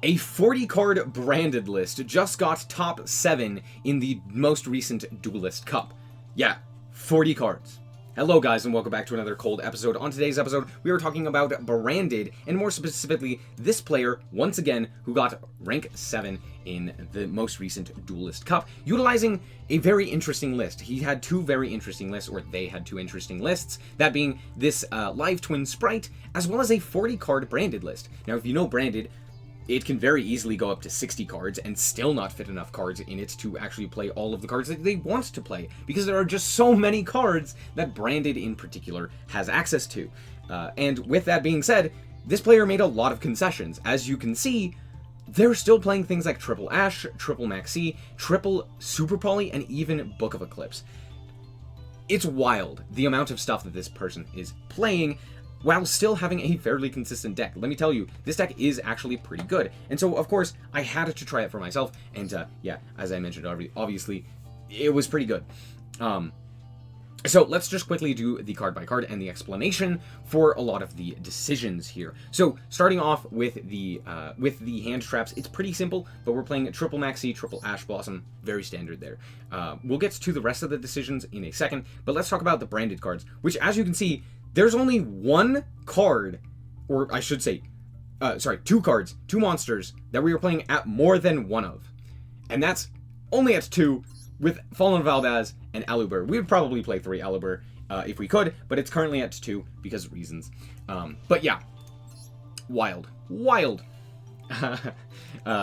A 40-card branded list just got top 7 in the most recent Duelist Cup. Yeah, 40 cards. Hello guys and welcome back to another cold episode. On today's episode, we are talking about branded, and more specifically, this player, once again, who got rank 7 in the most recent Duelist Cup, utilizing a very interesting list. He had two very interesting lists, or they had two interesting lists, that being this Live Twin Sprite, as well as a 40-card branded list. Now, if you know branded, it can very easily go up to 60 cards and still not fit enough cards in it to actually play all of the cards that they want to play, because there are just so many cards that branded in particular has access to. And with that being said, this player made a lot of concessions. As you can see, they're still playing things like Triple Ash, Triple Maxi, Triple Super Poly, and even Book of Eclipse. It's wild, the amount of stuff that this person is playing, while still having a fairly consistent deck. Let me tell you, this deck is actually pretty good. And so, of course, I had to try it for myself, and yeah, as I mentioned already, obviously, it was pretty good. So let's just quickly do the card by card and the explanation for a lot of the decisions here. So starting off with the hand traps, it's pretty simple, but we're playing Triple Maxi, Triple Ash Blossom, very standard there. We'll get to the rest of the decisions in a second, but let's talk about the branded cards, which, as you can see, there's only one card, or I should say, two cards, two monsters that we are playing at more than one of. And that's only at 2 with Fallen Valdez and Aluber. We would probably play 3 Aluber if we could, but it's currently at 2 because of reasons. But yeah, wild.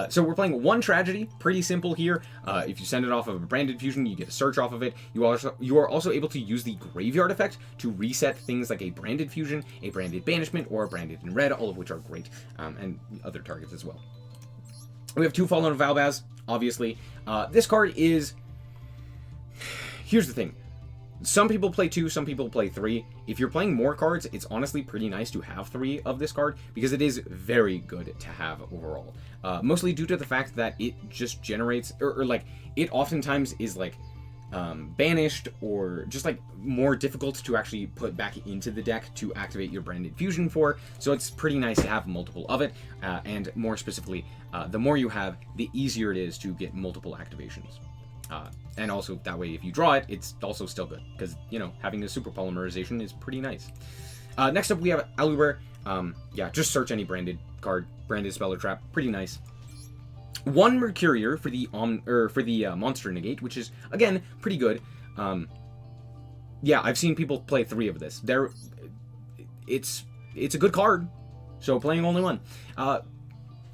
So we're playing one Tragedy, pretty simple here. If you send it off of a branded fusion, you get a search off of it. You are also able to use the graveyard effect to reset things like a branded fusion, a branded banishment, or a branded in red, all of which are great, and other targets as well. We have 2 Fallen Valbaz, obviously. This card is... Here's the thing. Some people play 2, some people play 3. If you're playing more cards, it's honestly pretty nice to have 3 of this card, because it is very good to have overall. Mostly due to the fact that it just generates, or like, it oftentimes is like banished, or just like more difficult to actually put back into the deck to activate your branded fusion for. So it's pretty nice to have multiple of it, and more specifically, the more you have, the easier it is to get multiple activations. And also, that way, if you draw it, it's also still good, because, you know, having a super polymerization is pretty nice. Next up, we have Aluber. Yeah, just search any branded card, branded spell or trap, pretty nice. 1 Mercurier for the Monster Negate, which is, again, pretty good. Yeah, I've seen people play 3 of this. It's a good card, so playing only 1.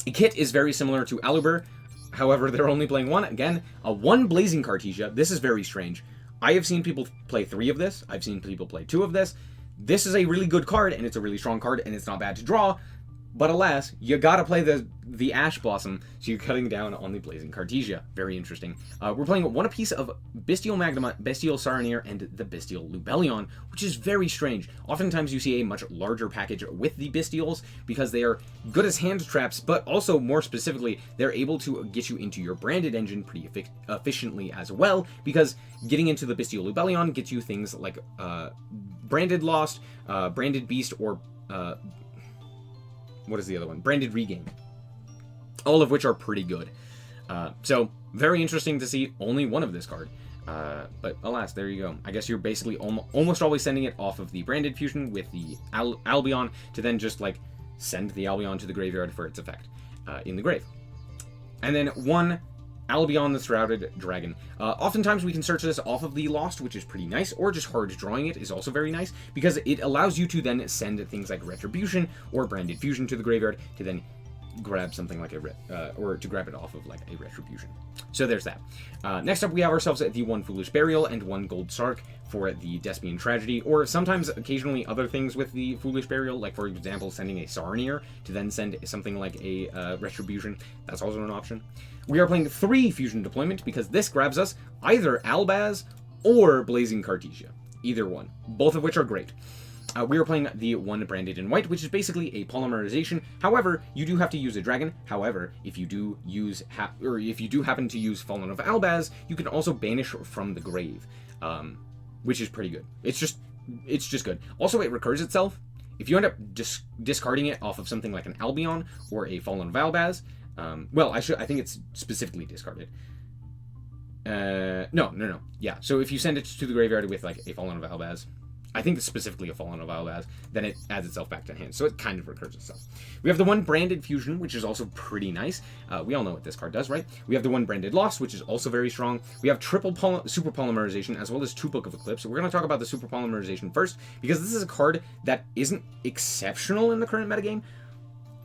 Kit is very similar to Aluber. However, they're only playing 1. Again, 1 Blazing Cartesia. This is very strange. I have seen people play 3 of this. I've seen people play 2 of this. This is a really good card, and it's a really strong card, and it's not bad to draw. But alas, you gotta play the Ash Blossom, so you're cutting down on the Blazing Cartesia. Very interesting. We're playing 1 apiece of Bestial Magnamut, Bestial Saronir, and the Bestial Lubellion, which is very strange. Oftentimes you see a much larger package with the Bestials, because they are good as hand traps, but also, more specifically, they're able to get you into your branded engine pretty efficiently as well, because getting into the Bestial Lubellion gets you things like Branded Lost, Branded Beast, or... what is the other one? Branded Regain. All of which are pretty good. So, very interesting to see only 1 of this card. But alas, there you go. I guess you're basically almost always sending it off of the Branded Fusion with the Albion to then just, like, send the Albion to the graveyard for its effect in the grave. And then 1 Albion the Shrouded Dragon. Oftentimes we can search this off of the Lost, which is pretty nice, or just hard drawing it is also very nice, because it allows you to then send things like Retribution or Branded Fusion to the graveyard to then grab something like or to grab it off of like a Retribution. So there's that. Next up, we have ourselves the 1 Foolish Burial and 1 Gold Sark for the Despian Tragedy, or sometimes occasionally other things with the Foolish Burial, like for example sending a Saronir to then send something like a Retribution. That's also an option. We are playing 3 Fusion Deployment, because this grabs us either Albaz or Blazing Cartesia. Either one. Both of which are great. We are playing the 1 Branded in White, which is basically a polymerization. However, you do have to use a dragon. However, if you do happen to use Fallen of Albaz, you can also banish from the grave, which is pretty good. It's just good. Also, it recurs itself. If you end up discarding it off of something like an Albion or a Fallen of Albaz, Well, I think it's specifically discarded. No. Yeah, so if you send it to the graveyard with, like, a Fallen of Albaz, I think it's specifically a Fallen of Albaz, then it adds itself back to hand, so it kind of recurs itself. We have the one Branded Fusion, which is also pretty nice. We all know what this card does, right? We have the one Branded Loss, which is also very strong. We have triple Super Polymerization, as well as 2 Book of Eclipse. We're going to talk about the Super Polymerization first, because this is a card that isn't exceptional in the current metagame,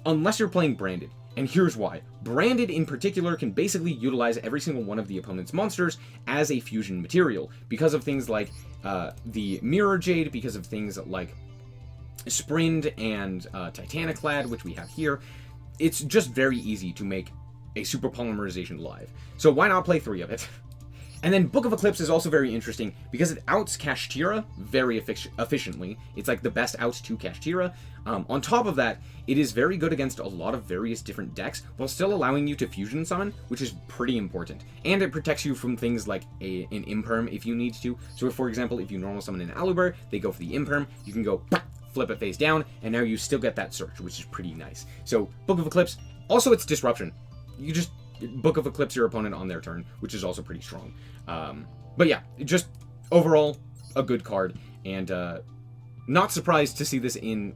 unless you're playing Branded. And here's why. Branded in particular can basically utilize every single one of the opponent's monsters as a fusion material because of things like the Mirror Jade, because of things like Sprind and Titaniclad, which we have here. It's just very easy to make a Super Polymerization live. So why not play 3 of it? And then Book of Eclipse is also very interesting because it outs Kashtira very efficiently. It's like the best out to Kashtira. On top of that, it is very good against a lot of various different decks while still allowing you to fusion summon, which is pretty important. And it protects you from things like an Imperm if you need to. So if, for example, if you normal summon an Aluber, they go for the Imperm, you can go flip it face down, and now you still get that search, which is pretty nice. So Book of Eclipse, also it's disruption. You just Book of Eclipse your opponent on their turn, which is also pretty strong. But yeah, just overall a good card, and not surprised to see this in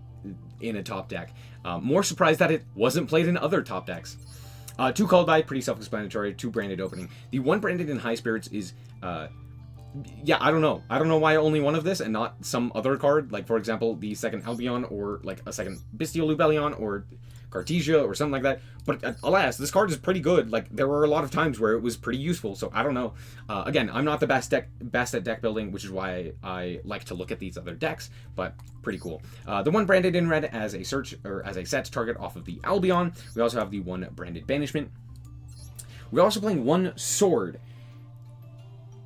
a top deck. More surprised that it wasn't played in other top decks. 2 called by, pretty self-explanatory. 2 branded opening. The 1 branded in High Spirits is yeah, I don't know. I don't know why only one of this and not some other card, like for example the second Albion or like a second Bestial Lubellion or Cartesia or something like that. But alas, this card is pretty good. Like, there were a lot of times where it was pretty useful, so I don't know. Again, I'm not the best at deck building, which is why I like to look at these other decks, but pretty cool. The 1 branded in red as a search, or as a set target off of the Albion. We also have the 1 branded banishment. We're also playing 1 sword.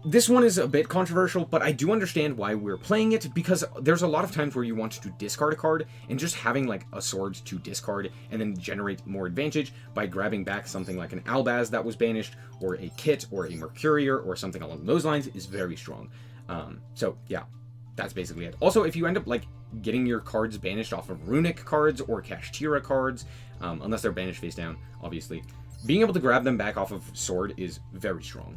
This one is a bit controversial, but I do understand why we're playing it, because there's a lot of times where you want to discard a card, and just having like a sword to discard and then generate more advantage by grabbing back something like an Albaz that was banished, or a Kit, or a Mercurier, or something along those lines is very strong. So yeah, that's basically it. Also, if you end up like getting your cards banished off of Runic cards or Kashtira cards, unless they're banished face down, obviously, being able to grab them back off of sword is very strong.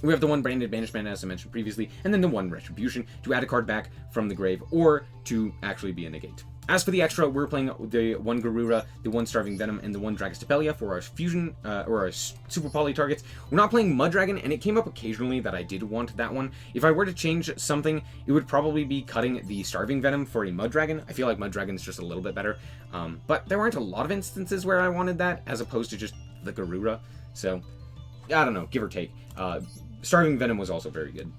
We have the 1 branded banishment, as I mentioned previously, and then the 1 retribution to add a card back from the grave or to actually be a negate. As for the extra, we're playing the 1 Garura, the 1 Starving Venom, and the 1 Dragostapelia for our fusion, or our Super Poly targets. We're not playing Muddragon, and it came up occasionally that I did want that one. If I were to change something, it would probably be cutting the Starving Venom for a Muddragon. I feel like Muddragon's just a little bit better. But there weren't a lot of instances where I wanted that, as opposed to just the Garura. So, I don't know, give or take. Starving Venom was also very good.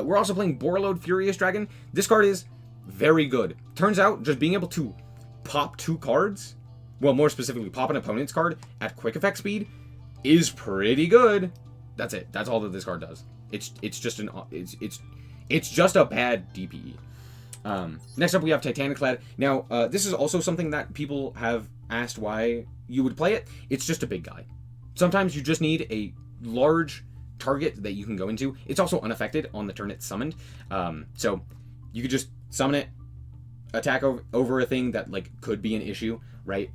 We're also playing Borreload Furious Dragon. This card is very good. Turns out, just being able to pop 2 cards, well, more specifically, pop an opponent's card at quick effect speed, is pretty good. That's it. That's all that this card does. It's just a bad DPE. Next up, we have Titaniclad. Now, this is also something that people have asked why you would play it. It's just a big guy. Sometimes you just need a large target that you can go into. It's also unaffected on the turn it's summoned. So you could just summon it, attack over a thing that like could be an issue, right?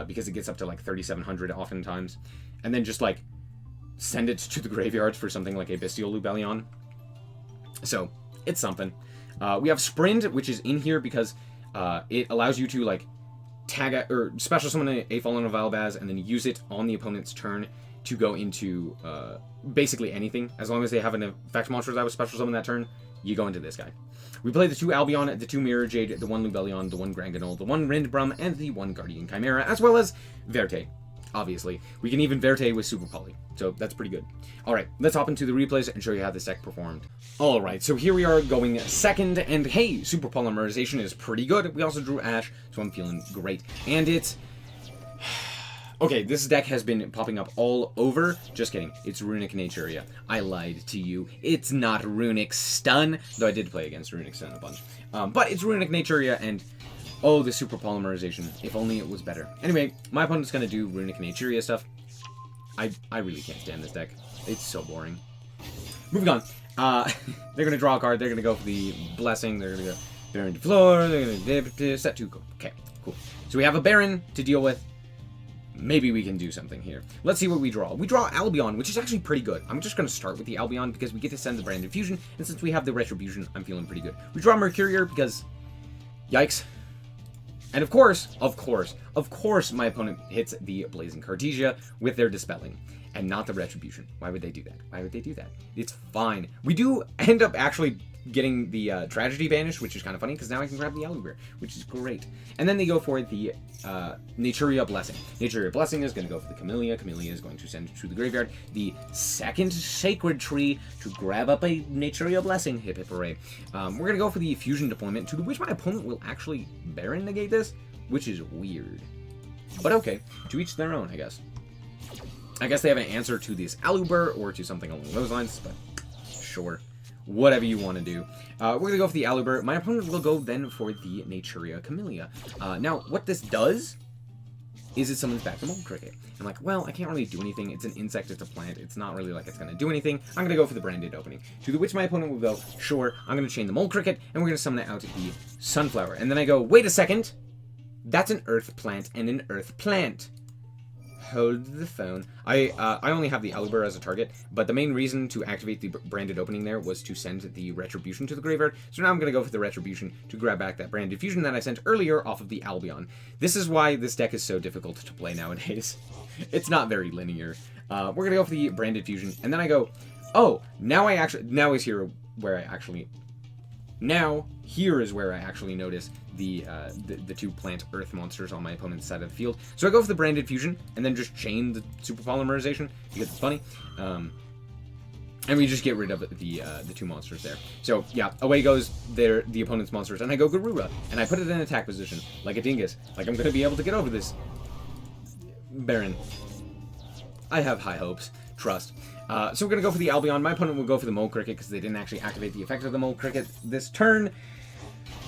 Because it gets up to like 3,700 oftentimes, and then just like send it to the graveyard for something like a Bestial Lubellion. So it's something. We have Sprind, which is in here because it allows you to like tag or special summon a Fallen of Albaz and then use it on the opponent's turn to go into basically anything. As long as they have an effect monster that was special summon that turn, you go into this guy. We play the 2 Albion, the 2 Mirror Jade, the 1 Lubellion, the 1 Granganol, the 1 Rindbrum, and the 1 Guardian Chimera, as well as Verte. Obviously, we can even Verte with Super Poly, so that's pretty good. Alright, let's hop into the replays and show you how this deck performed. Alright, so here we are going second, and hey, Super Polymerization is pretty good. We also drew Ash, so I'm feeling great. And it's... okay, this deck has been popping up all over. Just kidding. It's Runic Naturia. I lied to you. It's not Runic Stun, though I did play against Runic Stun a bunch. But it's Runic Naturia, and oh, the Super Polymerization. If only it was better. Anyway, my opponent's gonna do Runic Naturia stuff. I really can't stand this deck. It's so boring. Moving on. They're gonna draw a card. They're gonna go for the Blessing. They're gonna go Baron to floor. They're gonna set 2. Okay, cool. So we have a Baron to deal with. maybe we can do something here. Let's see what we draw. We draw Albion, which is actually pretty good. I'm just going to start with the Albion because we get to send the Branded Fusion, and since we have the Retribution, I'm feeling pretty good. We draw Mercurier because, yikes. And of course, my opponent hits the Blazing Cartesia with their Dispelling, and not the Retribution. Why would they do that? Why would they do that? It's fine. We do end up actually getting the Tragedy banished, which is kind of funny, because now I can grab the Owlbear, which is great. And then they go for the Naturia Blessing. Naturia Blessing is going to go for the Camellia. Camellia is going to send to the graveyard the second Sacred Tree to grab up a Naturia Blessing. Hip hip hooray. We're going to go for the Fusion Deployment, to which my opponent will actually Baron negate this, which is weird. But okay, to each their own, I guess. I guess they have an answer to this Owlbear, or to something along those lines, but sure. Whatever you want to do. We're going to go for the Owlbear. My opponent will go then for the Naturia Camellia. Now, what this does is it summons back the Mole Cricket. I'm like, well, I can't really do anything. It's an insect, it's a plant. It's not really like it's going to do anything. I'm going to go for the Branded Opening. To the which my opponent will go, sure, I'm going to chain the Mole Cricket, and we're going to summon out the Sunflower. And then I go, wait a second. That's an Earth Plant and an Earth Plant. Hold the phone. I only have the Owlbear as a target, but the main reason to activate the Branded Opening there was to send the Retribution to the graveyard. So now I'm going to go for the Retribution to grab back that Branded Fusion that I sent earlier off of the Albion. This is why this deck is so difficult to play nowadays. It's not very linear. We're going to go for the Branded Fusion, and then I go, oh, now here is where I actually notice the two plant earth monsters on my opponent's side of the field. So I go for the Branded Fusion, and then just chain the Super Polymerization, because it's funny. And we just get rid of the two monsters there. So yeah, away goes the opponent's monsters, and I go Garura, and I put it in attack position, like a dingus. Like I'm going to be able to get over this Baron. I have high hopes. Trust. So we're going to go for the Albion. My opponent will go for the Mole Cricket, because they didn't actually activate the effect of the Mole Cricket this turn.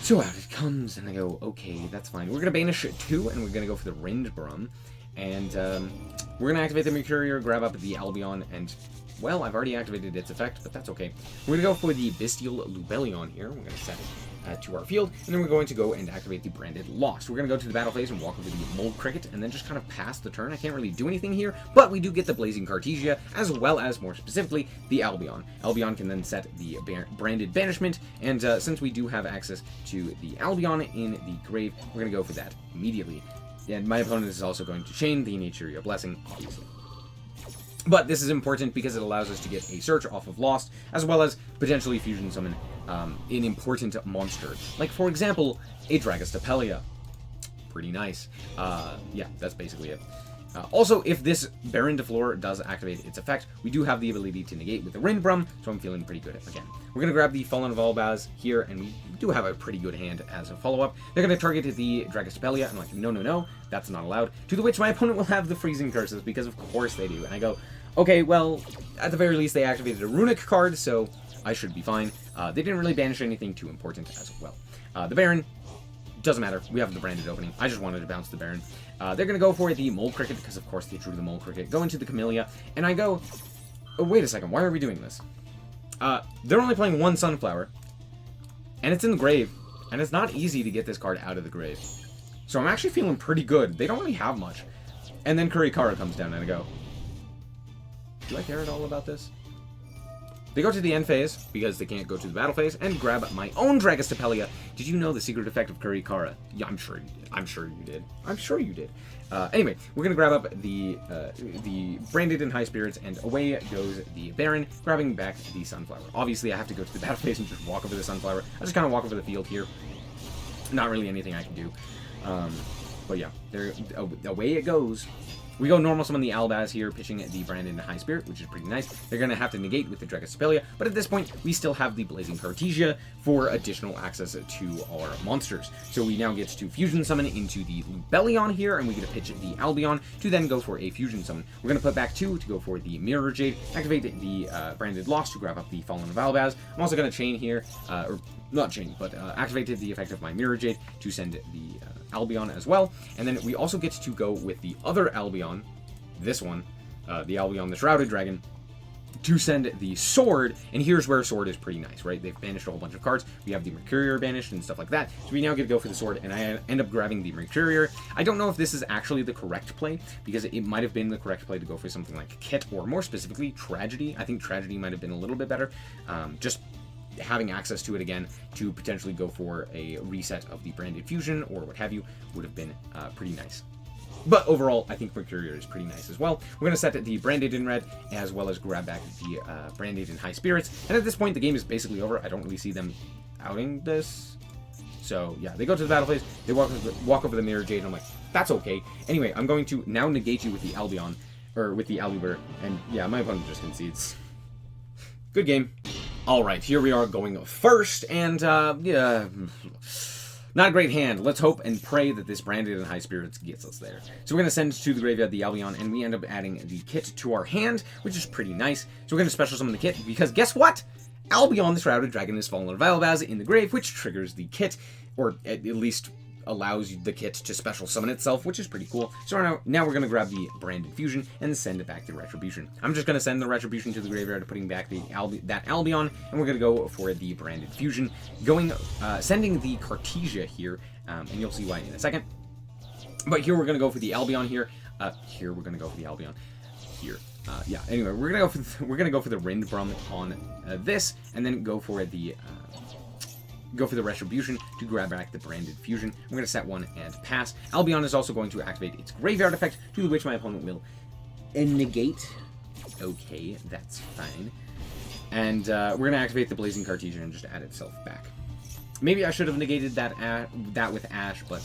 So out it comes, and I go, okay, that's fine. We're going to banish 2, and we're going to go for the Rindbrum. And we're going to activate the Mercurier, grab up the Albion, and, well, I've already activated its effect, but that's okay. We're going to go for the Bestial Lubellion here. We're going to set it to our field, and then we're going to go and activate the Branded Lost. We're going to go to the battle phase and walk over the Mole Cricket, and then just kind of pass the turn. I can't really do anything here, but we do get the Blazing Cartesia, as well as, more specifically, the Albion. Albion can then set the Branded Banishment, and since we do have access to the Albion in the grave, we're going to go for that immediately. And my opponent is also going to chain the Naturia Blessing, obviously. But this is important because it allows us to get a search off of Lost, as well as potentially fusion summon an important monster. Like, for example, a Dragostapelia. Pretty nice. Yeah, that's basically it. Also, if this Baron de Fleur does activate its effect, we do have the ability to negate with the Rindbrum, so I'm feeling pretty good again. We're going to grab the Fallen Volbaz here, and we do have a pretty good hand as a follow-up. They're going to target the Dragostapelia. I'm like, no, that's not allowed. To the which my opponent will have the Freezing Curses, because of course they do. And I go, okay, well, at the very least they activated a Runic card, so I should be fine. They didn't really banish anything too important as well. The Baron, doesn't matter. We have the Branded Opening. I just wanted to bounce the Baron. They're going to go for the Mole Cricket, because of course they drew the Mole Cricket. Go into the Camellia, and I go, oh, wait a second, why are we doing this? They're only playing one Sunflower, and it's in the grave, and it's not easy to get this card out of the grave. So I'm actually feeling pretty good. They don't really have much. And then Kurikara comes down, and I go, do I care at all about this? They go to the end phase, because they can't go to the battle phase, and grab my own Dragostapelia. Did you know the secret effect of Kurikara? Yeah, I'm sure you did. I'm sure you did. Anyway, we're going to grab up the Branded and High Spirits, and away goes the Baron, grabbing back the Sunflower. Obviously, I have to go to the battle phase and just walk over the Sunflower. I just kind of walk over the field here. Not really anything I can do. But yeah, away it goes. We go normal summon the Albaz here, pitching the Branded and High Spirit, which is pretty nice. They're going to have to negate with the Dragostapelia, but at this point, we still have the Blazing Cartesia for additional access to our monsters. So we now get to fusion summon into the Lubellion here, and we get to pitch the Albion to then go for a fusion summon. We're going to put back 2 to go for the Mirror Jade, activate the Branded Lost to grab up the Fallen of Albaz. I'm also going to chain here, or not chain, but activated the effect of my Mirror Jade to send the Albion as well. And then we also get to go with the other Albion, this one, the Albion, the Shrouded Dragon, to send the sword, and here's where sword is pretty nice, right? They've banished a whole bunch of cards. We have the Mercurier banished and stuff like that, so we now get to go for the sword, and I end up grabbing the Mercurier. I don't know if this is actually the correct play, because it might have been the correct play to go for something like Kit, or more specifically, Tragedy. I think Tragedy might have been a little bit better. Just having access to it again to potentially go for a reset of the Branded Fusion, or what have you, would have been pretty nice. But overall, I think Mercurier is pretty nice as well. We're going to set the Branded in red, as well as grab back the Branded in High Spirits. And at this point, the game is basically over. I don't really see them outing this. So, yeah, they go to the battle phase. They walk over the Mirror Jade, and I'm like, that's okay. Anyway, I'm going to now negate you with the Albion, or with the Aluber. And, yeah, my opponent just concedes. Good game. All right, here we are going first, and, yeah... Not a great hand. Let's hope and pray that this Branded and High Spirits gets us there. So we're going to send to the graveyard the Albion, and we end up adding the Kit to our hand, which is pretty nice. So we're going to special summon the Kit, because guess what? Albion, the Shrouded Dragon, is fallen out of Albaz in the grave, which triggers the Kit, or at least allows the Kit to special summon itself, which is pretty cool. So now we're going to grab the Branded Fusion and send it back to Retribution. I'm just going to send the Retribution to the graveyard, putting back that Albion, and we're going to go for the Branded Fusion, sending the Cartesia here, and you'll see why in a second. But here we're going to go for the Albion here. Here we're going to go for the Albion. Here. Yeah. Anyway, we're gonna go for the Rindbrum on this, and then go for the Retribution to grab back the Branded Fusion. We're going to set one and pass. Albion is also going to activate its Graveyard effect, to which my opponent will negate. Okay, that's fine. And we're going to activate the Blazing Cartesian and just add itself back. Maybe I should have negated that with Ash, but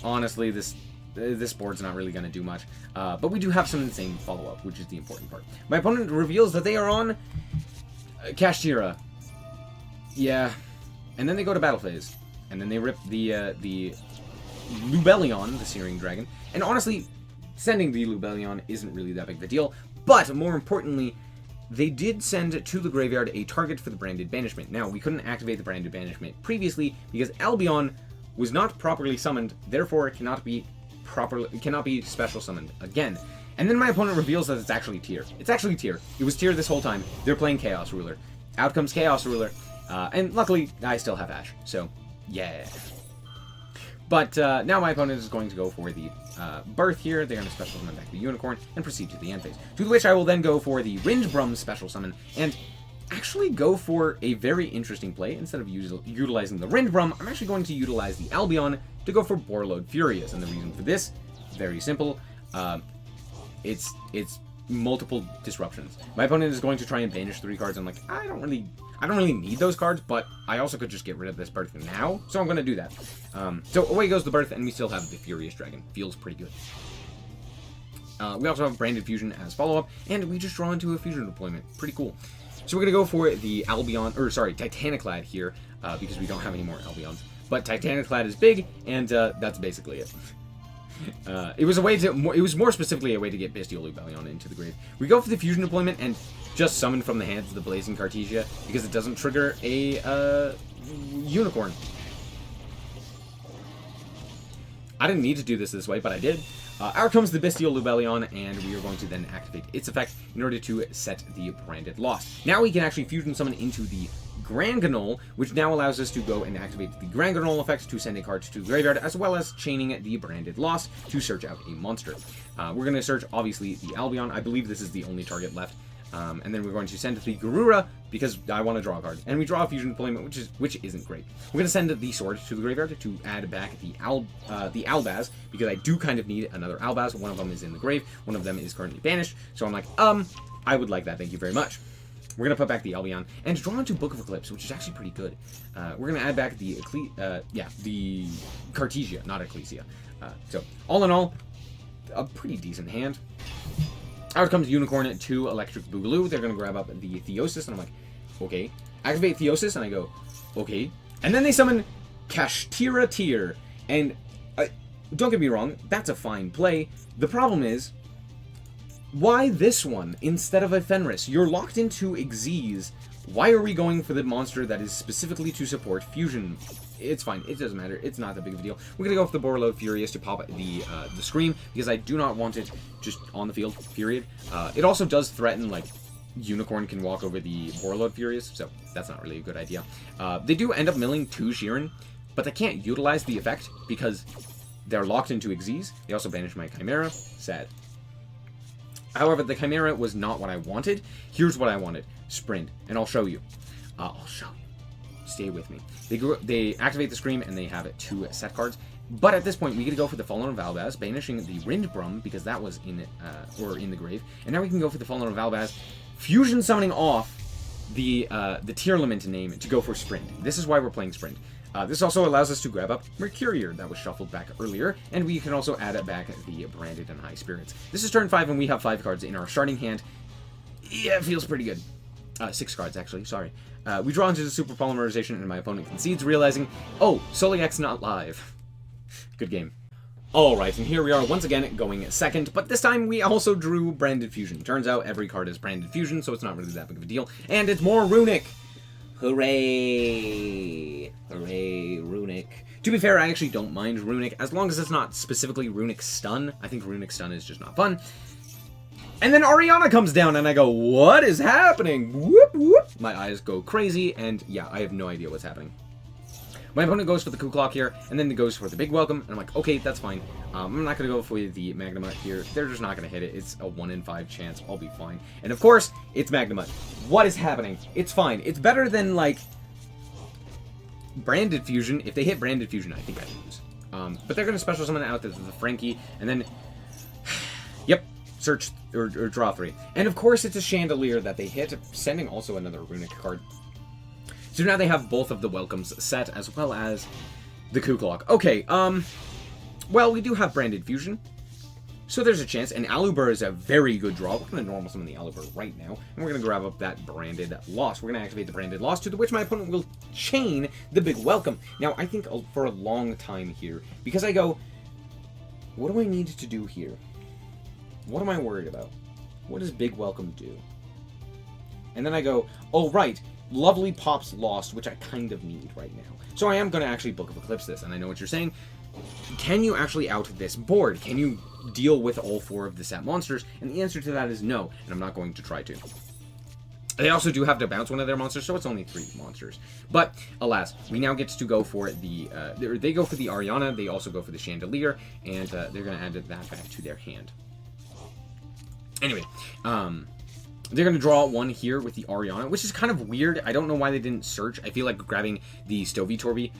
honestly, this board's not really going to do much. But we do have some insane follow-up, which is the important part. My opponent reveals that they are on Kashtira. Yeah. And then they go to battle phase, and then they rip the Lubellion, the Searing Dragon. And honestly, sending the Lubellion isn't really that big of a deal. But more importantly, they did send to the graveyard a target for the Branded Banishment. Now, we couldn't activate the Branded Banishment previously because Albion was not properly summoned, therefore it cannot be special summoned again. And then my opponent reveals that it's actually Tyr. It's actually Tyr. It was Tyr this whole time. They're playing Chaos Ruler. Out comes Chaos Ruler. And luckily, I still have Ash, so yeah. But now my opponent is going to go for the Birth here. They're going to special summon back the Unicorn and proceed to the end phase. To which I will then go for the Rindbrum special summon and actually go for a very interesting play. Instead of utilizing the Rindbrum, I'm actually going to utilize the Albion to go for Borreload Furious. And the reason for this, very simple. It's multiple disruptions. My opponent is going to try and banish 3 cards. I'm like, I don't really need those cards, but I also could just get rid of this Birth now, so I'm going to do that. So away goes the Birth, and we still have the Furious Dragon. Feels pretty good. We also have Branded Fusion as follow-up, and we just draw into a Fusion deployment. Pretty cool. So we're going to go for the Titaniclad here, because we don't have any more Albions. But Titaniclad is big, and that's basically it. It was more specifically a way to get Bestial Lubellion into the grave. We go for the Fusion deployment and just summon from the hands of the Blazing Cartesia because it doesn't trigger a Unicorn. I didn't need to do this way, but I did. Out comes the Bestial Lubellion, and we are going to then activate its effect in order to set the Branded Lost. Now we can actually Fusion summon into the Granganol, which now allows us to go and activate the Granganol effect to send a card to the graveyard, as well as chaining the Branded Lost to search out a monster. We're going to search, obviously, the Albion. I believe this is the only target left. And then we're going to send the Garura, because I want to draw a card. And we draw a Fusion deployment, which isn't great. We're going to send the Sword to the graveyard to add back the Albaz, because I do kind of need another Albaz. One of them is in the grave, one of them is currently banished. So I'm like, I would like that, thank you very much. We're going to put back the Albion and draw into Book of Eclipse, which is actually pretty good. We're going to add back the the Cartesia, not Ecclesia. So all in all, a pretty decent hand. Out comes Unicorn to Electric Boogaloo. They're going to grab up the Theosis, and I'm like, okay. Activate Theosis, and I go, okay. And then they summon Kashtira Tyr. And don't get me wrong, that's a fine play. The problem is, why this one instead of a Fenris? You're locked into Xyz. Why are we going for the monster that is specifically to support Fusion? It's fine. It doesn't matter. It's not that big of a deal. We're going to go for the Borreload Furious to pop the Scream, because I do not want it just on the field, period. It also does threaten, like, Unicorn can walk over the Warlord Furious, so that's not really a good idea. They do end up milling 2 Sheeran, but they can't utilize the effect because they're locked into Xyz. They also banish my Chimera. Sad. However, the Chimera was not what I wanted. Here's what I wanted. Sprint. And I'll show you. I'll show you. Stay with me. They activate the Scream, and they have 2 set cards. But at this point, we get to go for the Fallen of Valbaz, banishing the Rindbrum, because that was in the grave. And now we can go for the Fallen of Valbaz, fusion summoning off the tier limit name to go for Sprint. This is why we're playing Sprint. This also allows us to grab up Mercurier that was shuffled back earlier, and we can also add back the Branded and High Spirits. This is turn 5, and we have 5 cards in our starting hand. Yeah, it feels pretty good. 6 cards, actually, sorry. We draw into the Super Polymerization, and my opponent concedes, realizing, oh, SnowiKs not live. Good game. Alright, and here we are once again going second, but this time we also drew Branded Fusion. Turns out every card is Branded Fusion, so it's not really that big of a deal. And it's more Runic! Hooray! Hooray, Runic. To be fair, I actually don't mind Runic, as long as it's not specifically Runic Stun. I think Runic Stun is just not fun. And then Ariana comes down, and I go, what is happening? Whoop, whoop. My eyes go crazy, and yeah, I have no idea what's happening. My opponent goes for the Ku Klok here, and then he goes for the Big Welcome, and I'm like, okay, that's fine. I'm not going to go for the Magnemite here. They're just not going to hit it. It's a 1 in 5 chance. I'll be fine. And of course, it's Magnemite. What is happening? It's fine. It's better than, like, Branded Fusion. If they hit Branded Fusion, I think I lose. But they're going to special summon out the Frankie, and then, yep, search or draw 3. And of course, it's a Chandelier that they hit, sending also another Runic card. So now they have both of the welcomes set, as well as the Ku Klok. Okay, well, we do have Branded Fusion, so there's a chance, and Aluber is a very good draw. We're going to normal summon the Aluber right now, and we're going to grab up that Branded Loss. We're going to activate the Branded Loss, to which my opponent will chain the Big Welcome. Now, I think for a long time here, because I go, what do I need to do here? What am I worried about? What does Big Welcome do? And then I go, oh, right. Lovely pops Lost, which I kind of need right now. So I am going to actually Book of Eclipse this, and I know what you're saying. Can you actually out this board? Can you deal with all 4 of the set monsters? And the answer to that is no, and I'm not going to try to. They also do have to bounce one of their monsters, so it's only 3 monsters. But, alas, we now get to go for the, they go for the Ariana, they also go for the Chandelier, and they're going to add that back to their hand. Anyway, they're going to draw 1 here with the Ariana, which is kind of weird. I don't know why they didn't search. I feel like grabbing the Stovey Torby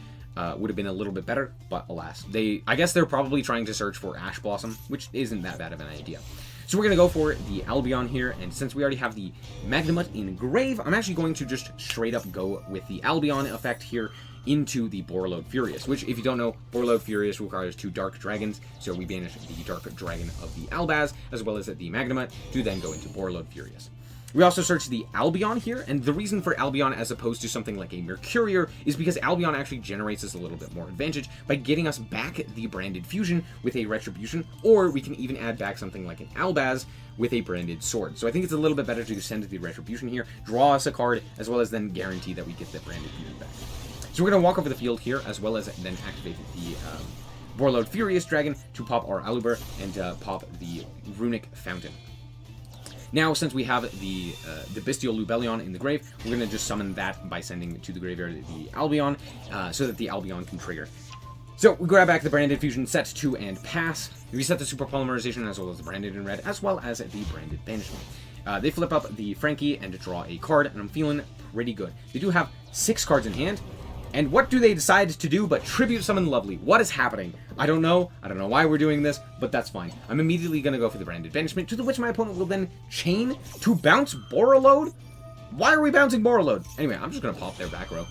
would have been a little bit better, but alas. I guess they're probably trying to search for Ash Blossom, which isn't that bad of an idea. So we're going to go for the Albion here, and since we already have the Magnemite in Grave, I'm actually going to just straight up go with the Albion effect here into the Borreload Furious, which, if you don't know, Borreload Furious requires 2 Dark Dragons, so we banish the Dark Dragon of the Albaz, as well as the Magnemite, to then go into Borreload Furious. We also search the Albion here, and the reason for Albion as opposed to something like a Mercurier is because Albion actually generates us a little bit more advantage by getting us back the Branded Fusion with a Retribution, or we can even add back something like an Albaz with a Branded Sword. So I think it's a little bit better to send the Retribution here, draw us a card, as well as then guarantee that we get the Branded Fusion back. So we're going to walk over the field here, as well as then activate the Borreload Furious Dragon to pop our Aluber and pop the Runic Fountain. Now, since we have the Bestial Lubellion in the grave, we're going to just summon that by sending to the graveyard the Albion, so that the Albion can trigger. So, we grab back the Branded Fusion, set 2, and pass. We reset the Super Polymerization, as well as the Branded in red, as well as the Branded Banishment. They flip up the Frankie and draw a card, and I'm feeling pretty good. They do have 6 cards in hand, and what do they decide to do but Tribute Summon Lovely? What is happening? I don't know. I don't know why we're doing this, but that's fine. I'm immediately going to go for the Branded Banishment, to which my opponent will then chain to bounce Borreload? Why are we bouncing Borreload? Anyway, I'm just going to pop their back row.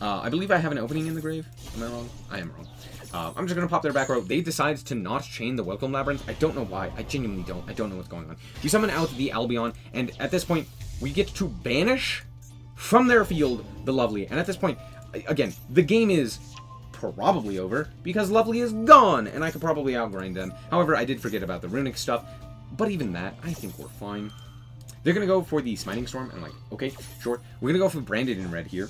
I believe I have an opening in the grave. Am I wrong? I am wrong. I'm just going to pop their back row. They decide to not chain the Welcome Labyrinth. I don't know why. I genuinely don't. I don't know what's going on. We summon out the Albion, and at this point, we get to banish from their field the Lovely. And at this point, again, the game is probably over, because Lovely is gone, and I could probably outgrind them. However, I did forget about the Runic stuff, but even that, I think we're fine. They're going to go for the Smiting Storm, and I'm like, okay, sure. We're going to go for Branded in red here.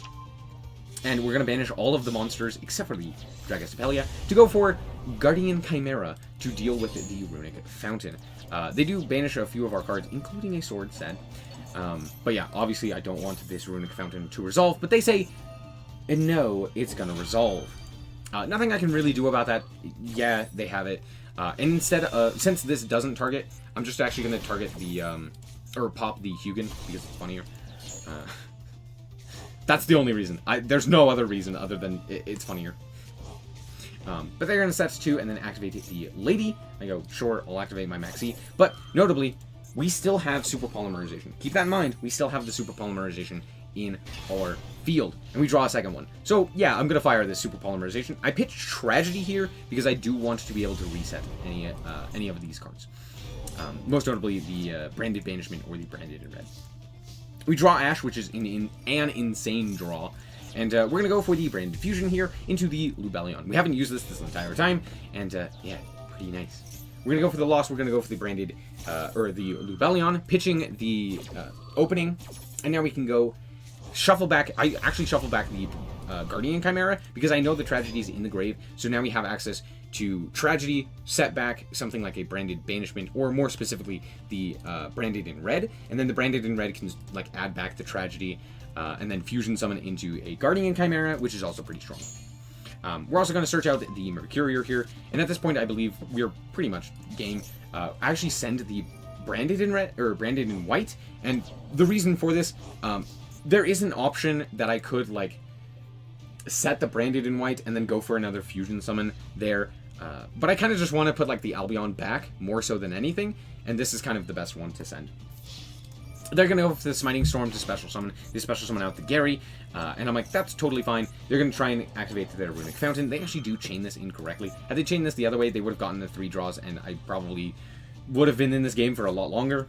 And we're going to banish all of the monsters, except for the Dragastapelia, to go for Guardian Chimera, to deal with the Runic Fountain. They do banish a few of our cards, including a sword set. But yeah, obviously I don't want this Runic Fountain to resolve, but they say, no, it's gonna resolve. Nothing I can really do about that. Yeah, they have it. And instead, since this doesn't target, I'm just actually gonna target the, or pop the Hugin, because it's funnier. That's the only reason. There's no other reason other than it's funnier. But they're going to set to and then activate the Lady. I go, sure, I'll activate my Maxi. But notably, we still have Super Polymerization. Keep that in mind. We still have the Super Polymerization in our field. And we draw a second one. So, yeah, I'm going to fire this Super Polymerization. I pitched Tragedy here because I do want to be able to reset any of these cards. Most notably, the Branded Banishment or the Branded in Red. We draw Ash, which is an insane draw. And we're going to go for the Branded Fusion here into the Lubellion. We haven't used this entire time, and yeah, pretty nice. We're going to go for the Lost, we're going to go for the Branded, or the Lubellion, pitching the opening, and now we can go shuffle back. I actually shuffle back the Guardian Chimera, because I know the Tragedy is in the grave, so now we have access to Tragedy, set back something like a Branded Banishment, or more specifically, the Branded in Red, and then the Branded in Red can like add back the Tragedy, and then fusion summon into a Guardian Chimera, which is also pretty strong. We're also going to search out the Mercurier here, and at this point I believe we're pretty much game. I actually send the Branded in Red, or Branded in White, and the reason for this, there is an option that I could like set the Branded in White and then go for another fusion summon there. But I kind of just want to put like the Albion back more so than anything, and this is kind of the best one to send. They're going to go for the Smiting Storm to special summon. They special summon out the Gary, and I'm like, that's totally fine. They're going to try and activate their Runic Fountain. They actually do chain this incorrectly. Had they chained this the other way, they would have gotten the 3 draws, and I probably would have been in this game for a lot longer.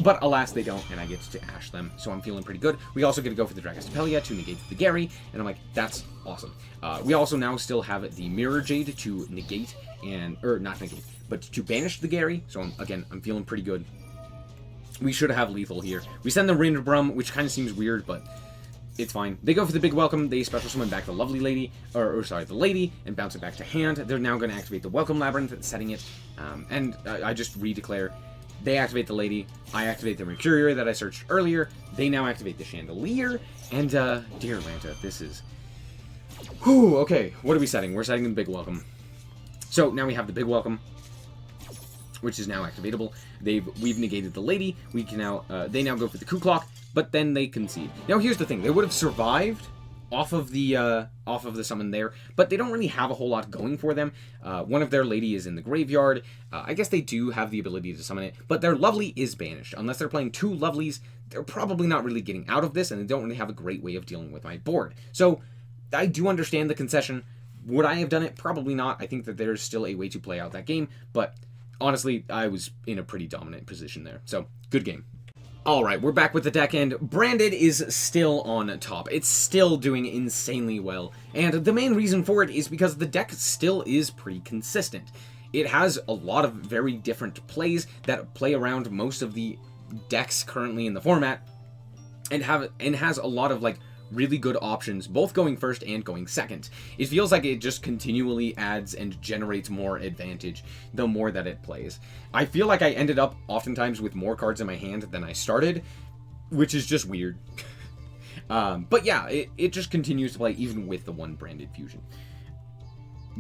But alas, they don't, and I get to Ash them, so I'm feeling pretty good. We also get to go for the Dragostapelia to negate the Gary, and I'm like, that's awesome. We also now still have the Mirror Jade to negate, or not negate, but to banish the Gary, so I'm feeling pretty good. We should have lethal here. We send the Rindbrum, which kind of seems weird, but it's fine. They go for the Big Welcome, they special summon back the Lovely Lady, or sorry, the Lady, and bounce it back to hand. They're now going to activate the Welcome Labyrinth, setting it, and I just redeclare. They activate the Lady, I activate the Mercurier that I searched earlier, they now activate the Chandelier, and dear Lanta, this is... Whew, okay, what are we setting? We're setting the Big Welcome. So now we have the Big Welcome, which is now activatable. We've negated the Lady, we can now, they now go for the Coup Clock, but then they concede. Now here's the thing, they would have survived off of the summon there, but they don't really have a whole lot going for them. One of their Lady is in the graveyard. I guess they do have the ability to summon it, but their Lovely is banished. Unless they're playing 2 Lovelies, they're probably not really getting out of this, and they don't really have a great way of dealing with my board. So I do understand the concession. Would I have done it? Probably not. I think that there's still a way to play out that game, but honestly, I was in a pretty dominant position there. So, good game. Alright, we're back with the deck, and Branded is still on top. It's still doing insanely well, and the main reason for it is because the deck still is pretty consistent. It has a lot of very different plays that play around most of the decks currently in the format, and has a lot of, like, really good options, both going first and going second. It feels like it just continually adds and generates more advantage the more that it plays. I feel like I ended up oftentimes with more cards in my hand than I started, which is just weird. But yeah, it just continues to play even with the one Branded Fusion.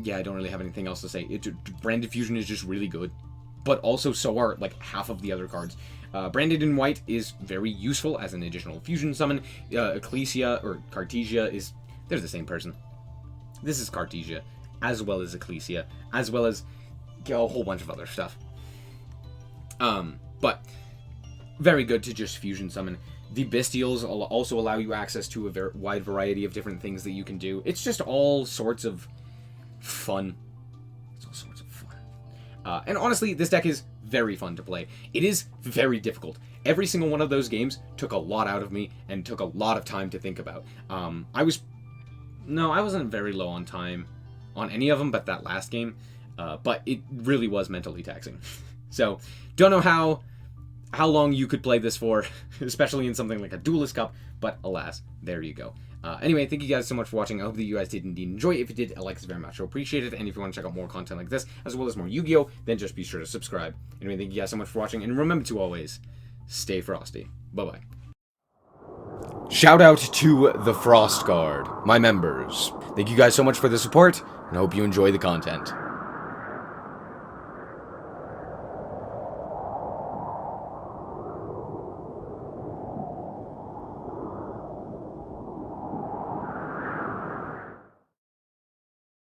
Yeah, I don't really have anything else to say. Branded Fusion is just really good, but also so are like half of the other cards. Branded in White is very useful as an additional fusion summon. Ecclesia, or Cartesia, they're the same person. This is Cartesia, as well as Ecclesia, as well as a whole bunch of other stuff. But very good to just fusion summon. The Bestials also allow you access to a wide variety of different things that you can do. It's just all sorts of fun. It's all sorts of fun. And honestly, this deck is very fun to play. It is very difficult. Every single one of those games took a lot out of me and took a lot of time to think about. I wasn't very low on time on any of them but that last game, but it really was mentally taxing. So, don't know how long you could play this for, especially in something like a Duelist Cup, but alas, there you go. Anyway, thank you guys so much for watching. I hope that you guys did indeed enjoy. If you did, a like is very much appreciated. And if you want to check out more content like this, as well as more Yu-Gi-Oh, then just be sure to subscribe. Anyway, thank you guys so much for watching. And remember to always stay frosty. Bye-bye. Shout out to the Frost Guard, my members. Thank you guys so much for the support, and I hope you enjoy the content.